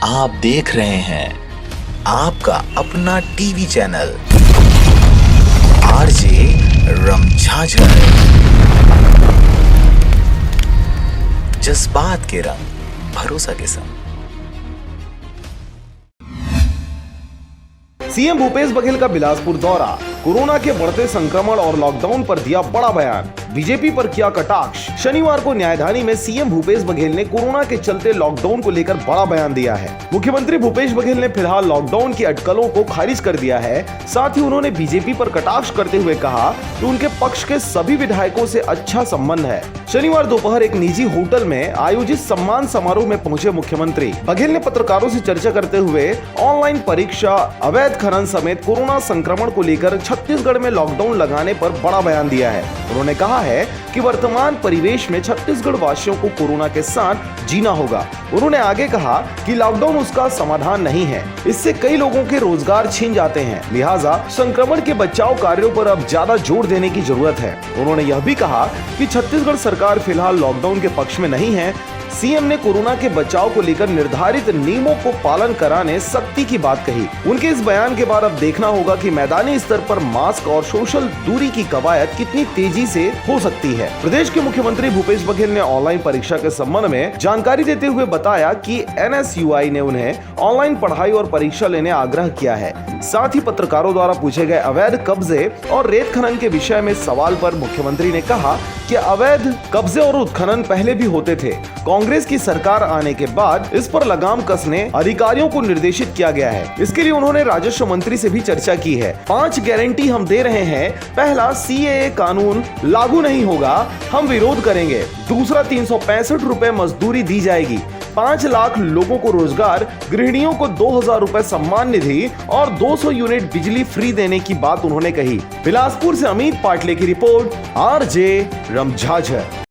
आप देख रहे हैं आपका अपना टीवी चैनल आरजे रमझाझर। जज्बात के रंग भरोसा के संग। सीएम भूपेश बघेल का बिलासपुर दौरा, कोरोना के बढ़ते संक्रमण और लॉकडाउन पर दिया बड़ा बयान, बीजेपी पर किया कटाक्ष। शनिवार को न्यायधानी में सीएम भूपेश बघेल ने कोरोना के चलते लॉकडाउन को लेकर बड़ा बयान दिया है। मुख्यमंत्री भूपेश बघेल ने फिलहाल लॉकडाउन की अटकलों को खारिज कर दिया है। साथ ही उन्होंने बीजेपी पर कटाक्ष करते हुए कहा कि उनके पक्ष के सभी विधायकों से अच्छा संबंध है। शनिवार दोपहर एक निजी होटल में आयोजित सम्मान समारोह में पहुंचे मुख्यमंत्री बघेल ने पत्रकारों से चर्चा करते हुए ऑनलाइन परीक्षा, अवैध खनन समेत कोरोना संक्रमण को लेकर छत्तीसगढ़ में लॉकडाउन लगाने पर बड़ा बयान दिया है। उन्होंने कहा है कि वर्तमान परिवेश में छत्तीसगढ़ वासियों को कोरोना के साथ जीना होगा। उन्होंने आगे कहा कि लॉकडाउन उसका समाधान नहीं है, इससे कई लोगों के रोजगार छीन जाते हैं, लिहाजा संक्रमण के बचाव कार्यों पर अब ज्यादा जोर देने की जरूरत है। उन्होंने यह भी कहा कि छत्तीसगढ़ सरकार फिलहाल लॉकडाउन के पक्ष में नहीं है। सीएम ने कोरोना के बचाव को लेकर निर्धारित नियमों को पालन कराने सख्ती की बात कही। उनके इस बयान के बाद अब देखना होगा कि मैदानी स्तर पर मास्क और सोशल दूरी की कवायद कितनी तेजी से हो सकती है। प्रदेश के मुख्यमंत्री भूपेश बघेल ने ऑनलाइन परीक्षा के संबंध में जानकारी देते हुए बताया कि एनएसयूआई ने उन्हें ऑनलाइन पढ़ाई और परीक्षा लेने आग्रह किया है। साथ ही पत्रकारों द्वारा पूछे गए अवैध कब्जे और रेत खनन के विषय में सवाल पर मुख्यमंत्री ने कहा कि अवैध कब्जे और उत्खनन पहले भी होते थे। कांग्रेस की सरकार आने के बाद इस पर लगाम कसने अधिकारियों को निर्देशित किया गया है। इसके लिए उन्होंने राजस्व मंत्री से भी चर्चा की है। 5 गारंटी हम दे रहे हैं। पहला, सीएए कानून लागू नहीं होगा, हम विरोध करेंगे। दूसरा, 365 रुपए मजदूरी दी जाएगी। 5 लाख लोगों को रोजगार, गृहिणियों को 2000 रुपए सम्मान निधि और 200 यूनिट बिजली फ्री देने की बात उन्होंने कही। बिलासपुर से अमित पाटले की रिपोर्ट, आरजे रमझाझर।